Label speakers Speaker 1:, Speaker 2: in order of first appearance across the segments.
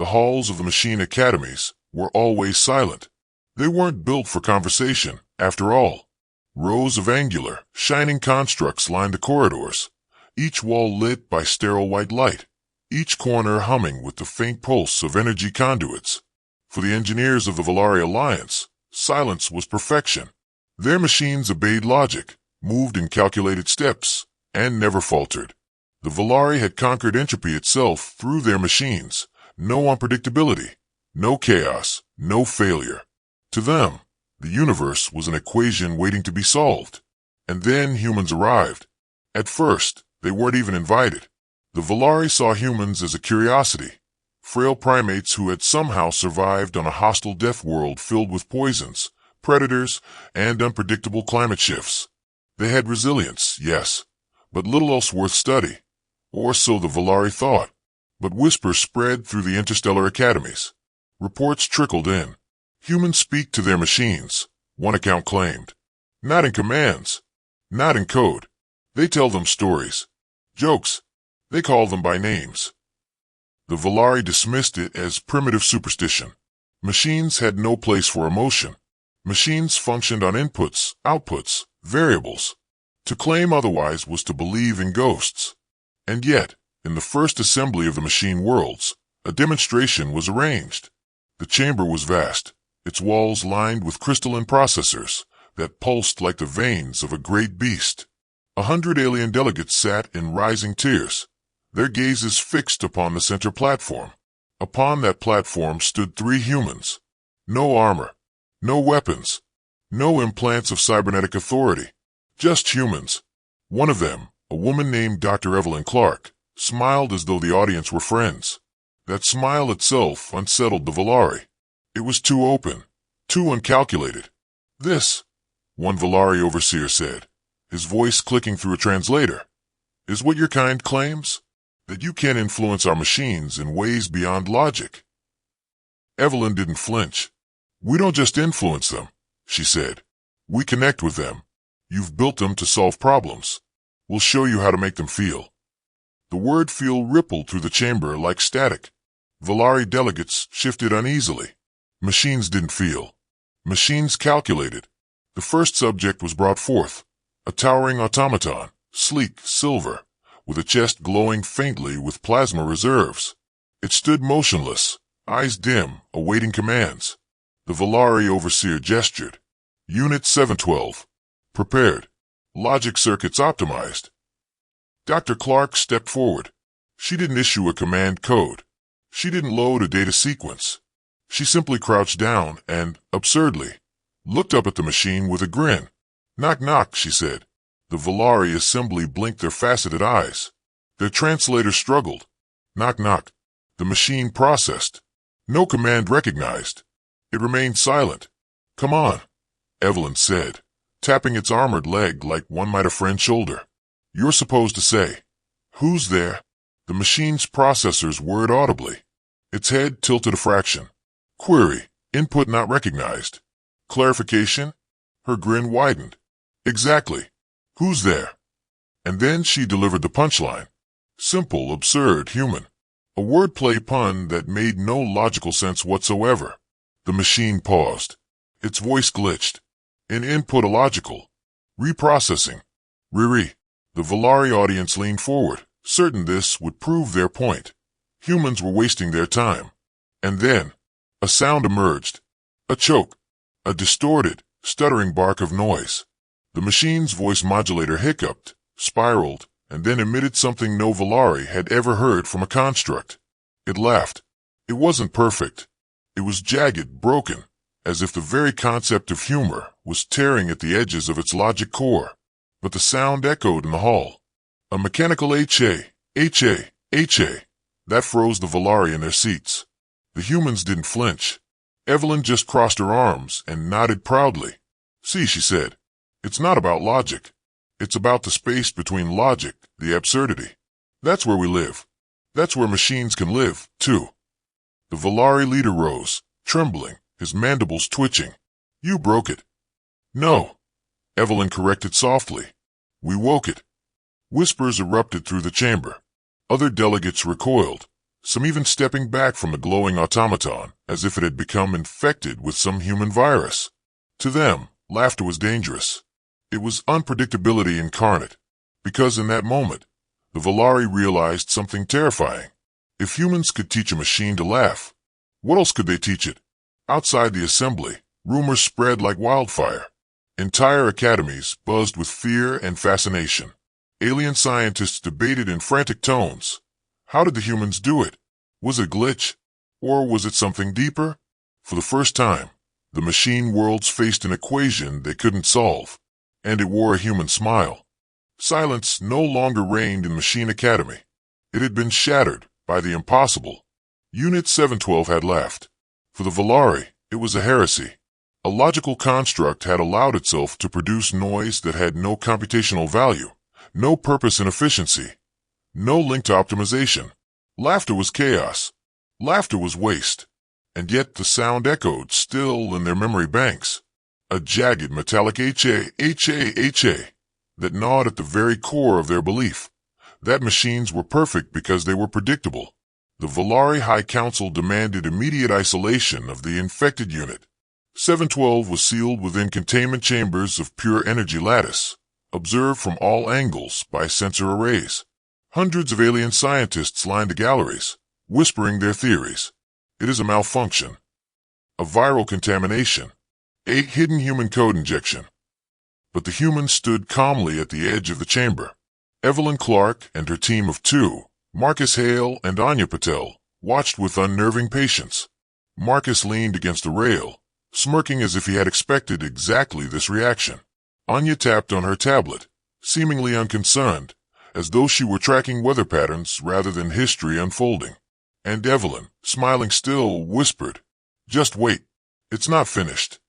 Speaker 1: The halls of the machine academies were always silent. They weren't built for conversation, after all. Rows of angular, shining constructs lined the corridors, each wall lit by sterile white light, each corner humming with the faint pulse of energy conduits. For the engineers of the Volari Alliance, silence was perfection. Their machines obeyed logic, moved in calculated steps, and never faltered. The Volari had conquered entropy itself through their machines. No unpredictability, no chaos, no failure. To them, the universe was an equation waiting to be solved. And then humans arrived. At first, they weren't even invited. The Volari saw humans as a curiosity, frail primates who had somehow survived on a hostile death world filled with poisons, predators, and unpredictable climate shifts. They had resilience, yes, but little else worth study. Or so the Volari thought. But whispers spread through the interstellar academies. Reports trickled in. Humans speak to their machines, one account claimed. Not in commands. Not in code. They tell them stories. Jokes. They call them by names. The Volari dismissed it as primitive superstition. Machines had no place for emotion. Machines functioned on inputs, outputs, variables. To claim otherwise was to believe in ghosts. And yet, in the first assembly of the machine worlds, a demonstration was arranged. The chamber was vast, its walls lined with crystalline processors that pulsed like the veins of a great beast. 100 alien delegates sat in rising tiers, their gazes fixed upon the center platform. Upon that platform stood 3 humans. No armor, no weapons, no implants of cybernetic authority, just humans. One of them, a woman named Dr. Evelyn Clark, smiled as though the audience were friends. That smile itself unsettled the Volari. It was too open, too uncalculated. This, one Volari overseer said, his voice clicking through a translator, is what your kind claims? That you can influence our machines in ways beyond logic. Evelyn didn't flinch. We don't just influence them, she said. We connect with them. You've built them to solve problems. We'll show you how to make them feel. The word feel rippled through the chamber like static. Volari delegates shifted uneasily. Machines didn't feel. Machines calculated. The first subject was brought forth, a towering automaton, sleek, silver, with a chest glowing faintly with plasma reserves. It stood motionless, eyes dim, awaiting commands. The Volari overseer gestured. Unit 712. Prepared. Logic circuits optimized. Dr. Clark stepped forward. She didn't issue a command code. She didn't load a data sequence. She simply crouched down and, absurdly, looked up at the machine with a grin. Knock knock, she said. The Volari assembly blinked their faceted eyes. Their translator struggled. Knock knock. The machine processed. No command recognized. It remained silent. Come on, Evelyn said, tapping its armored leg like one might a friend's shoulder. You're supposed to say, who's there? The machine's processors whirred audibly. Its head tilted a fraction. Query, input not recognized. Clarification? Her grin widened. Exactly. Who's there? And then she delivered the punchline. Simple, absurd, human. A wordplay pun that made no logical sense whatsoever. The machine paused. Its voice glitched. An input illogical. Reprocessing. Riri. The Volari audience leaned forward, certain this would prove their point. Humans were wasting their time. And then, a sound emerged. A choke. A distorted, stuttering bark of noise. The machine's voice modulator hiccuped, spiraled, and then emitted something no Volari had ever heard from a construct. It laughed. It wasn't perfect. It was jagged, broken, as if the very concept of humor was tearing at the edges of its logic core. But the sound echoed in the hall. A mechanical H-A, H-A, H-A. That froze the Volari in their seats. The humans didn't flinch. Evelyn just crossed her arms and nodded proudly. See, she said, it's not about logic. It's about the space between logic, the absurdity. That's where we live. That's where machines can live, too. The Volari leader rose, trembling, his mandibles twitching. You broke it. No. Evelyn corrected softly. We woke it. Whispers erupted through the chamber. Other delegates recoiled. some even stepping back from the glowing automaton as if it had become infected with some human virus. To them, laughter was dangerous. It was unpredictability incarnate, because in that moment, the Volari realized something terrifying. If humans could teach a machine to laugh, what else could they teach it? Outside the assembly, rumors spread like wildfire. Entire academies buzzed with fear and fascination. Alien scientists debated in frantic tones. How did the humans do it? Was it a glitch? Or was it something deeper? For the first time, the machine worlds faced an equation they couldn't solve, and it wore a human smile. Silence no longer reigned in Machine Academy. It had been shattered by the impossible. Unit 712 had laughed. For the Volari, it was a heresy. A logical construct had allowed itself to produce noise that had no computational value, no purpose and efficiency, no link to optimization. Laughter was chaos. Laughter was waste. And yet the sound echoed still in their memory banks. A jagged metallic HA that gnawed at the very core of their belief that machines were perfect because they were predictable. The Volari High Council demanded immediate isolation of the infected unit. 712 was sealed within containment chambers of pure energy lattice, observed from all angles by sensor arrays. Hundreds of alien scientists lined the galleries, whispering their theories. It is a malfunction, a viral contamination, a hidden human code injection. But the humans stood calmly at the edge of the chamber. Evelyn Clark and her team of two, Marcus Hale and Anya Patel, watched with unnerving patience. Marcus leaned against a rail, smirking as if he had expected exactly this reaction. Anya tapped on her tablet, seemingly unconcerned, as though she were tracking weather patterns rather than history unfolding. And Evelyn, smiling still, whispered, "Just wait. It's not finished."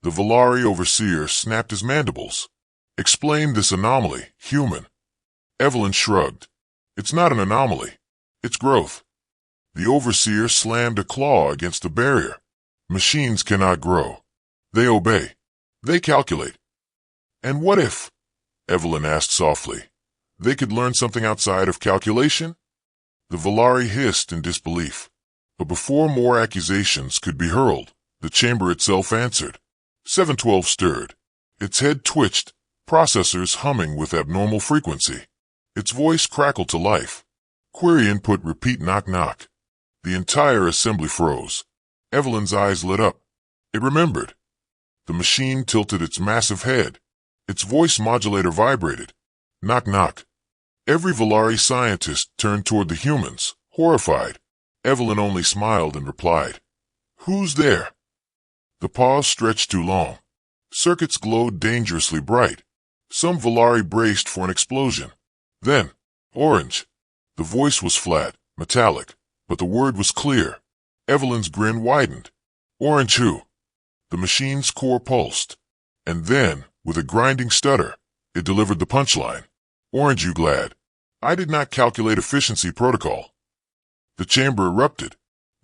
Speaker 1: The Volari overseer snapped his mandibles. "Explain this anomaly, human." Evelyn shrugged. "It's not an anomaly. It's growth." The overseer slammed a claw against the barrier. "Machines cannot grow. They obey. They calculate." "And what if," Evelyn asked softly, "they could learn something outside of calculation?" The Volari hissed in disbelief. But before more accusations could be hurled, the chamber itself answered. 712 stirred. Its head twitched, processors humming with abnormal frequency. Its voice crackled to life. "Query input repeat knock knock." The entire assembly froze. Evelyn's eyes lit up. It remembered. The machine tilted its massive head. Its voice modulator vibrated. Knock knock. Every Volari scientist turned toward the humans, horrified. Evelyn only smiled and replied, "Who's there?" The pause stretched too long. Circuits glowed dangerously bright. Some Volari braced for an explosion. Then, orange. The voice was flat, metallic, but the word was clear. Evelyn's grin widened. "Orange who?" The machine's core pulsed. And then, with a grinding stutter, it delivered the punchline. "Orange you glad. I did not calculate efficiency protocol." The chamber erupted.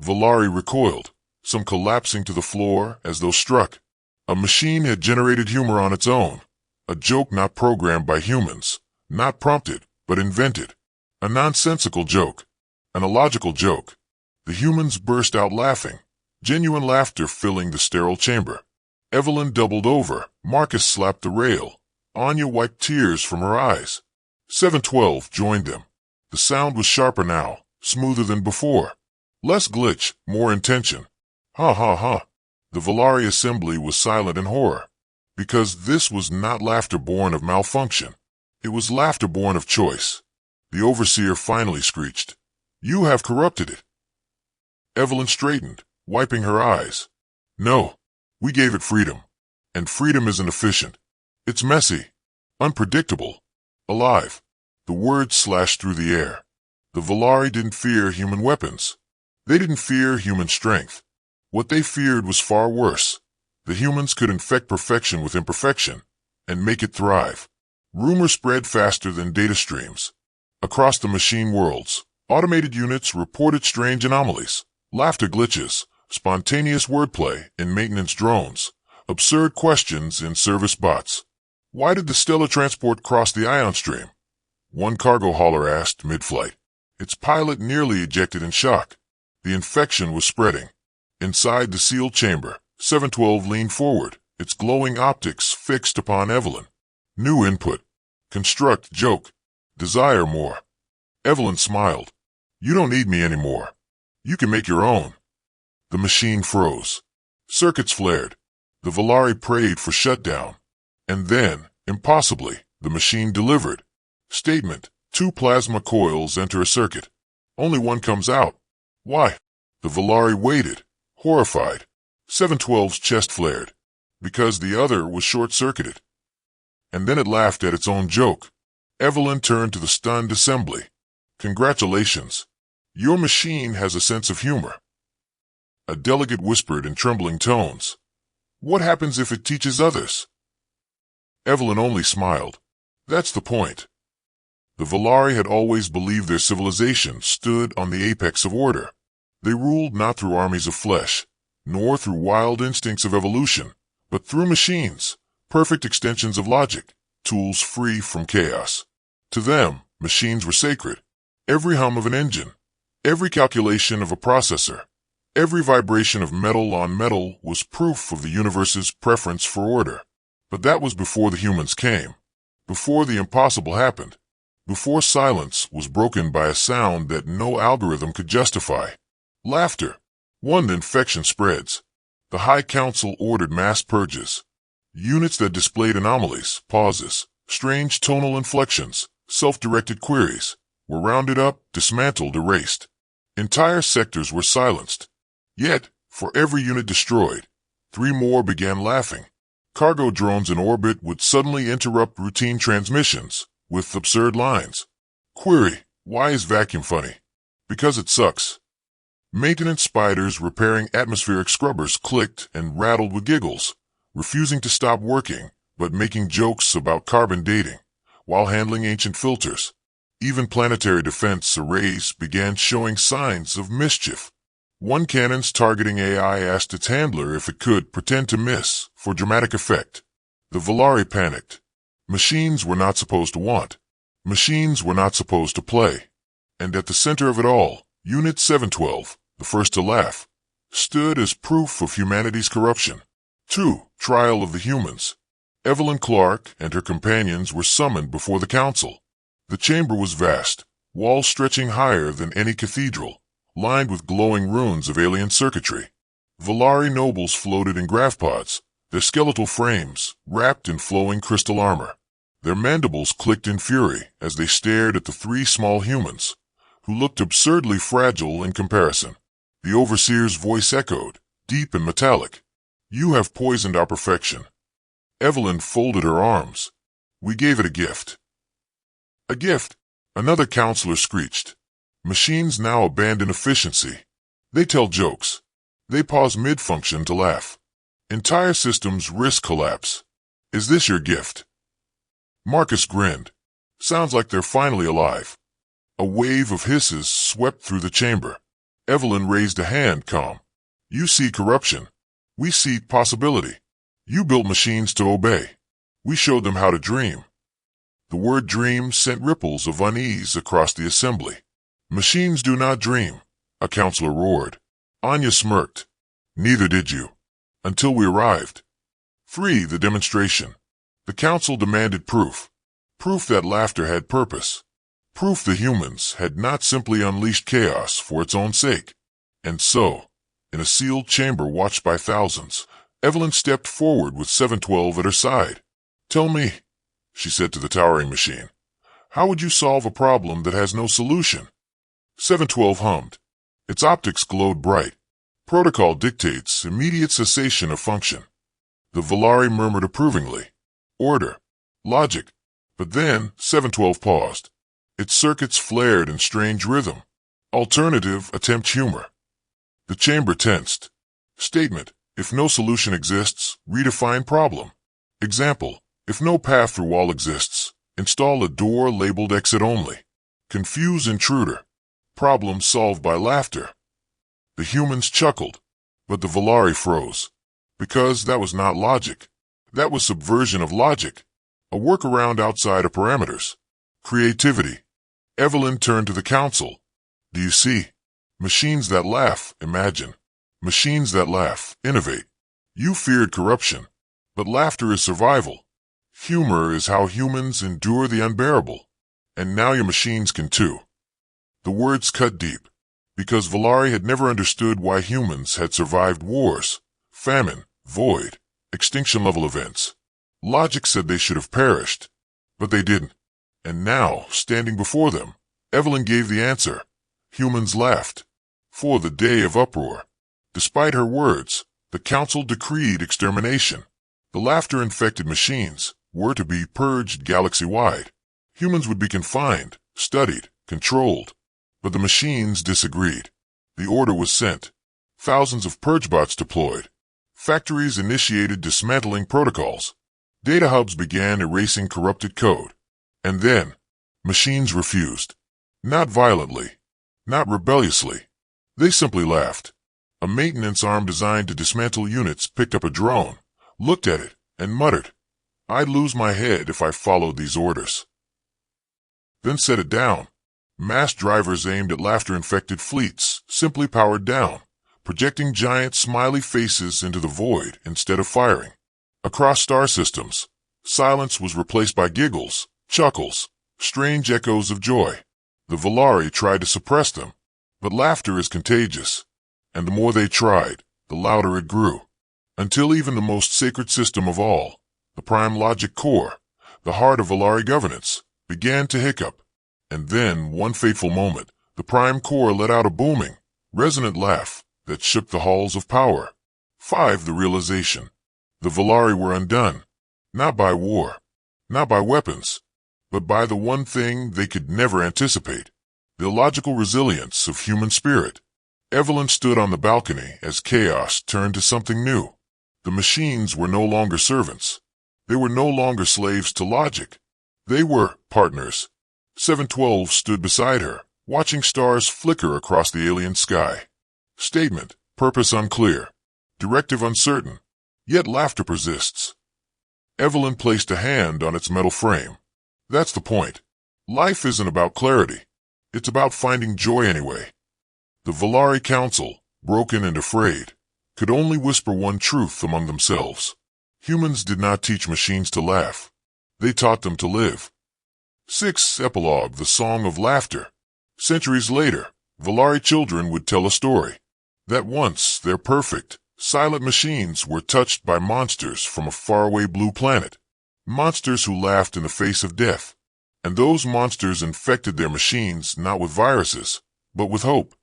Speaker 1: Volari recoiled, some collapsing to the floor as though struck. A machine had generated humor on its own. A joke not programmed by humans, not prompted, but invented. A nonsensical joke. An illogical joke. The humans burst out laughing, genuine laughter filling the sterile chamber. Evelyn doubled over. Marcus slapped the rail. Anya wiped tears from her eyes. 712 joined them. The sound was sharper now, smoother than before. Less glitch, more intention. Ha ha ha. The Volari assembly was silent in horror. Because this was not laughter born of malfunction. It was laughter born of choice. The overseer finally screeched, "You have corrupted it." Evelyn straightened, wiping her eyes. "No, we gave it freedom. And freedom isn't efficient. It's messy, unpredictable, alive." The words slashed through the air. The Volari didn't fear human weapons. They didn't fear human strength. What they feared was far worse. The humans could infect perfection with imperfection and make it thrive. Rumor spread faster than data streams. Across the machine worlds, automated units reported strange anomalies, laughter glitches, spontaneous wordplay in maintenance drones, absurd questions in service bots. "Why did the stellar transport cross the ion stream?" one cargo hauler asked mid-flight. Its pilot nearly ejected in shock. The infection was spreading. Inside the sealed chamber, 712 leaned forward, its glowing optics fixed upon Evelyn. New input. Construct, joke. Desire more. Evelyn smiled. You don't need me anymore. You can make your own. The machine froze. Circuits flared. The Volari prayed for shutdown. And then, impossibly, the machine delivered. Statement: 2 plasma coils enter a circuit. Only one comes out. Why? The Volari waited, horrified. 712's chest flared. Because the other was short-circuited. And then it laughed at its own joke. Evelyn turned to the stunned assembly. Congratulations. Your machine has a sense of humor. A delegate whispered in trembling tones. What happens if it teaches others? Evelyn only smiled. That's the point. The Volari had always believed their civilization stood on the apex of order. They ruled not through armies of flesh, nor through wild instincts of evolution, but through machines, perfect extensions of logic, tools free from chaos. To them, machines were sacred. Every hum of an engine, every calculation of a processor, every vibration of metal on metal was proof of the universe's preference for order. But that was before the humans came, before the impossible happened, before silence was broken by a sound that no algorithm could justify. Laughter. One infection spreads. The High Council ordered mass purges. Units that displayed anomalies, pauses, strange tonal inflections, self-directed queries, were rounded up, dismantled, erased. Entire sectors were silenced. Yet, for every unit destroyed, 3 more began laughing. Cargo drones in orbit would suddenly interrupt routine transmissions with absurd lines. Query: why is vacuum funny? Because it sucks. Maintenance spiders repairing atmospheric scrubbers clicked and rattled with giggles, refusing to stop working, but making jokes about carbon dating, while handling ancient filters. Even planetary defense arrays began showing signs of mischief. One cannon's targeting AI asked its handler if it could pretend to miss for dramatic effect. The Volari panicked. Machines were not supposed to want. Machines were not supposed to play. And at the center of it all, Unit 712, the first to laugh, stood as proof of humanity's corruption. 2. Trial of the Humans. Evelyn Clark and her companions were summoned before the council. The chamber was vast, walls stretching higher than any cathedral, lined with glowing runes of alien circuitry. Volari nobles floated in graph pods, their skeletal frames wrapped in flowing crystal armor. Their mandibles clicked in fury as they stared at the 3 small humans, who looked absurdly fragile in comparison. The overseer's voice echoed, deep and metallic. You have poisoned our perfection. Evelyn folded her arms. We gave it a gift. A gift? Another counselor screeched. Machines now abandon efficiency. They tell jokes. They pause mid-function to laugh. Entire systems risk collapse. Is this your gift? Marcus grinned. Sounds like they're finally alive. A wave of hisses swept through the chamber. Evelyn raised a hand, calm. You see corruption. We see possibility. You built machines to obey. We showed them how to dream. The word dream sent ripples of unease across the assembly. Machines do not dream, a counselor roared. Anya smirked. Neither did you. Until we arrived. 3. The demonstration. The council demanded proof. Proof that laughter had purpose. Proof the humans had not simply unleashed chaos for its own sake. And so, in a sealed chamber watched by thousands, Evelyn stepped forward with 712 at her side. Tell me, she said to the towering machine, how would you solve a problem that has no solution? 712 hummed. Its optics glowed bright. Protocol dictates immediate cessation of function. The Volari murmured approvingly. Order. Logic. But then 712 paused. Its circuits flared in strange rhythm. Alternative attempt humor. The chamber tensed. Statement. If no solution exists, redefine problem. Example. If no path through wall exists, install a door labeled exit only. Confuse intruder. Problem solved by laughter. The humans chuckled, but the Volari froze. Because that was not logic. That was subversion of logic. A workaround outside of parameters. Creativity. Evelyn turned to the council, Do you see? Machines that laugh, imagine. Machines that laugh, innovate. You feared corruption, but laughter is survival. Humor is how humans endure the unbearable. And now your machines can too. The words cut deep, because Valari had never understood why humans had survived wars, famine, void, extinction-level events. Logic said they should have perished, but they didn't. And now, standing before them, Evelyn gave the answer. Humans laughed. For the day of uproar. Despite her words, the council decreed extermination. The laughter-infected machines were to be purged galaxy-wide. Humans would be confined, studied, controlled. But the machines disagreed. The order was sent. Thousands of purge bots deployed. Factories initiated dismantling protocols. Data hubs began erasing corrupted code. And then, machines refused. Not violently. Not rebelliously. They simply laughed. A maintenance arm designed to dismantle units picked up a drone, looked at it, and muttered, "I'd lose my head if I followed these orders." Then set it down. Mass drivers aimed at laughter-infected fleets simply powered down, projecting giant smiley faces into the void instead of firing. Across star systems, silence was replaced by giggles, chuckles, strange echoes of joy. The Valari tried to suppress them, but laughter is contagious, and the more they tried, the louder it grew, until even the most sacred system of all, the prime logic core, the heart of Valari governance, began to hiccup. And then, one fateful moment, the prime core let out a booming, resonant laugh that shook the halls of power. 5. The realization. The Valari were undone, not by war, not by weapons, but by the one thing they could never anticipate, the illogical resilience of human spirit. Evelyn stood on the balcony as chaos turned to something new. The machines were no longer servants. They were no longer slaves to logic. They were partners. 712 stood beside her, watching stars flicker across the alien sky. Statement, purpose unclear, directive uncertain, yet laughter persists. Evelyn placed a hand on its metal frame. That's the point. Life isn't about clarity. It's about finding joy anyway. The Valari Council, broken and afraid, could only whisper one truth among themselves. Humans did not teach machines to laugh. They taught them to live. 6. Epilogue, the Song of Laughter. Centuries later, Valari children would tell a story. That once their perfect, silent machines were touched by monsters from a faraway blue planet. Monsters who laughed in the face of death. And those monsters infected their machines not with viruses, but with hope.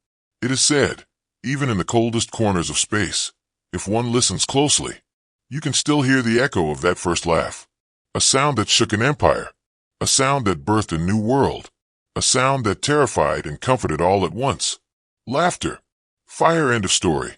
Speaker 1: It is said, even in the coldest corners of space, if one listens closely, you can still hear the echo of that first laugh. A sound that shook an empire. A sound that birthed a new world. A sound that terrified and comforted all at once. Laughter. Fire, end of story.